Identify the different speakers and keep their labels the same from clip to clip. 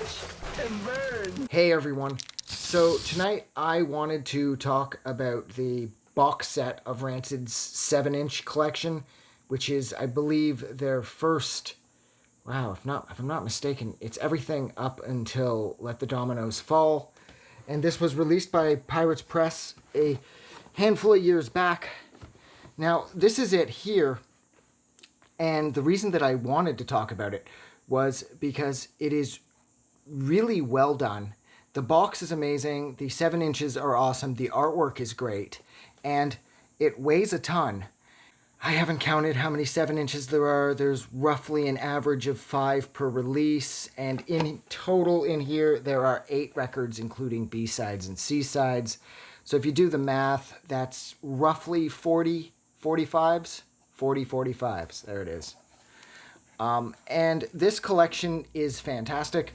Speaker 1: Watch and burn.
Speaker 2: Hey everyone. So tonight I wanted to talk about the box set of Rancid's 7-inch collection, which is, I believe, their first. Wow, if I'm not mistaken, it's everything up until Let the Dominoes Fall. And this was released by Pirates Press a handful of years back. Now, this is it here. And the reason that I wanted to talk about it was because it is really well done. The box is amazing. The 7 inches are awesome. The artwork is great. And it weighs a ton. I haven't counted how many 7 inches there are. There's roughly an average of 5 per release. And in total in here, there are 8 records, including B-sides and C-sides. So if you do the math, that's roughly 40 45s. 40 45s. There it is. And this collection is fantastic.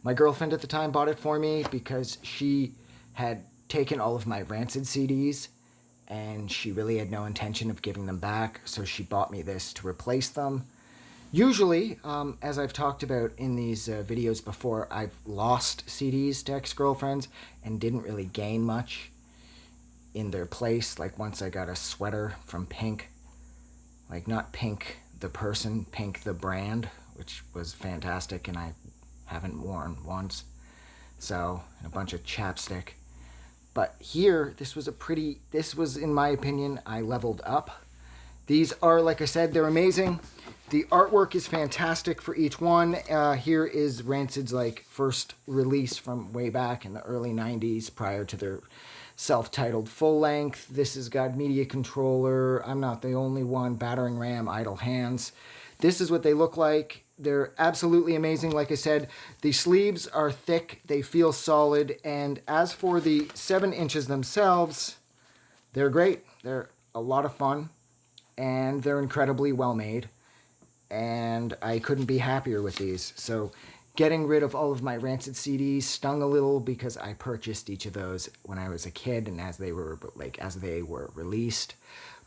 Speaker 2: My girlfriend at the time bought it for me because she had taken all of my Rancid CDs and she really had no intention of giving them back, so she bought me this to replace them. Usually, as I've talked about in these videos before, I've lost CDs to ex-girlfriends and didn't really gain much in their place. Like once I got a sweater from Pink, like not Pink the person, Pink the brand, which was fantastic and I haven't worn once. So, and a bunch of chapstick. But here, this was, in my opinion, I leveled up. These are, like I said, they're amazing. The artwork is fantastic for each one. Here is Rancid's first release from way back in the early 90s prior to their self-titled full length. This has got Media Controller, I'm Not the Only One, Battering Ram, Idle Hands. This is what they look like. They're absolutely amazing. Like I said, the sleeves are thick, they feel solid, and as for the 7 inches themselves, they're great. They're a lot of fun, and they're incredibly well made, and I couldn't be happier with these. So getting rid of all of my Rancid CDs stung a little because I purchased each of those when I was a kid and as they were released.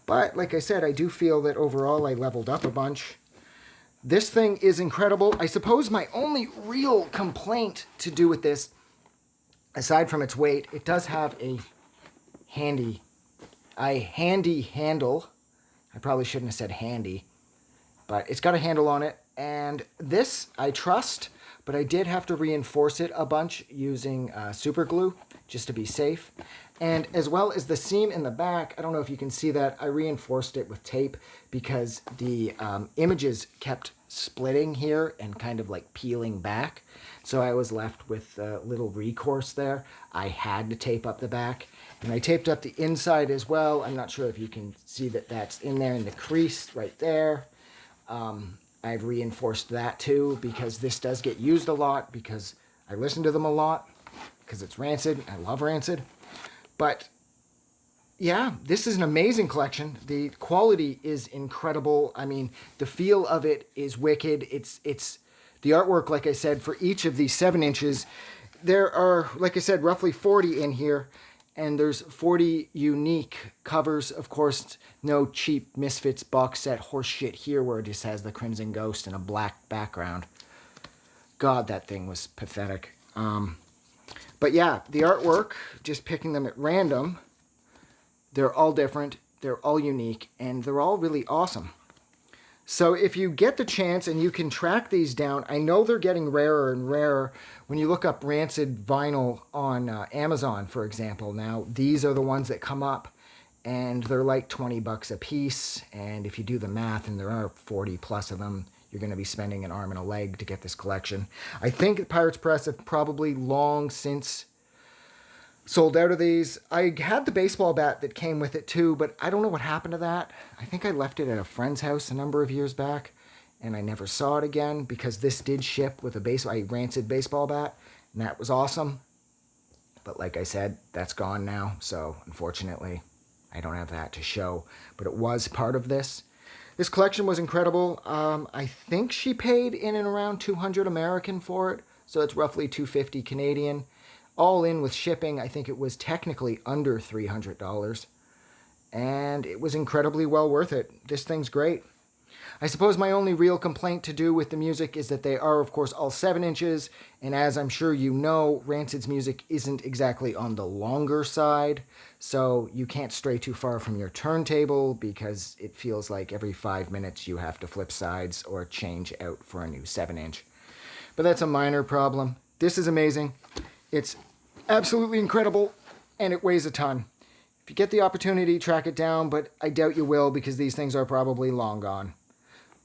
Speaker 2: But like I said, I do feel that overall I leveled up a bunch. This thing is incredible. I suppose my only real complaint to do with this, aside from its weight, it does have a handy handle. I probably shouldn't have said handy, but it's got a handle on it. And this I trust, but I did have to reinforce it a bunch using super glue just to be safe. And as well as the seam in the back, I don't know if you can see that, I reinforced it with tape because the images kept splitting here and kind of peeling back. So I was left with a little recourse there. I had to tape up the back. And I taped up the inside as well. I'm not sure if you can see that that's in there in the crease right there. I've reinforced that too because this does get used a lot because I listen to them a lot because it's Rancid. I love Rancid. But yeah, this is an amazing collection. The quality is incredible. I mean, the feel of it is wicked. It's the artwork, like I said, for each of these 7 inches. There are, like I said, roughly 40 in here. And there's 40 unique covers. Of course, no cheap Misfits box set horse shit here where it just has the Crimson Ghost and a black background. God, that thing was pathetic. But yeah, the artwork, just picking them at random, they're all different, they're all unique, and they're all really awesome. So if you get the chance and you can track these down, I know they're getting rarer and rarer. When you look up Rancid vinyl on Amazon, for example, now these are the ones that come up, and they're like 20 bucks a piece. And if you do the math, and there are 40 plus of them, you're going to be spending an arm and a leg to get this collection. I think Pirates Press have probably long since sold out of these. I had the baseball bat that came with it too, but I don't know what happened to that. I think I left it at a friend's house a number of years back, and I never saw it again because this did ship with a Rancid baseball bat, and that was awesome. But like I said, that's gone now, so unfortunately, I don't have that to show. But it was part of this. This collection was incredible. I think she paid in and around $200 American for it, so it's roughly $250 Canadian. All in with shipping, I think it was technically under $300. And it was incredibly well worth it. This thing's great. I suppose my only real complaint to do with the music is that they are, of course, all 7 inches, and as I'm sure you know, Rancid's music isn't exactly on the longer side, so you can't stray too far from your turntable because it feels like every 5 minutes you have to flip sides or change out for a new 7-inch. But that's a minor problem. This is amazing. It's absolutely incredible, and it weighs a ton. If you get the opportunity, track it down, but I doubt you will because these things are probably long gone.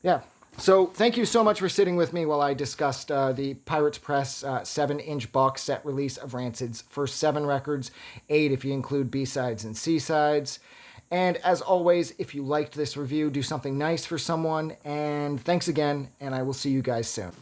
Speaker 2: Yeah. So thank you so much for sitting with me while I discussed the Pirates Press 7-inch box set release of Rancid's first 7 records, 8 if you include B-sides and C-sides. And as always, if you liked this review, do something nice for someone. And thanks again, and I will see you guys soon.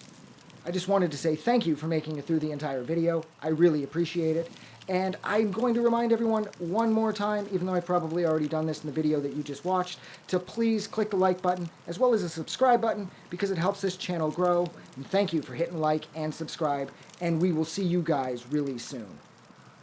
Speaker 2: I just wanted to say thank you for making it through the entire video. I really appreciate it. And I'm going to remind everyone one more time, even though I've probably already done this in the video that you just watched, to please click the like button as well as the subscribe button because it helps this channel grow. And thank you for hitting like and subscribe, and we will see you guys really soon.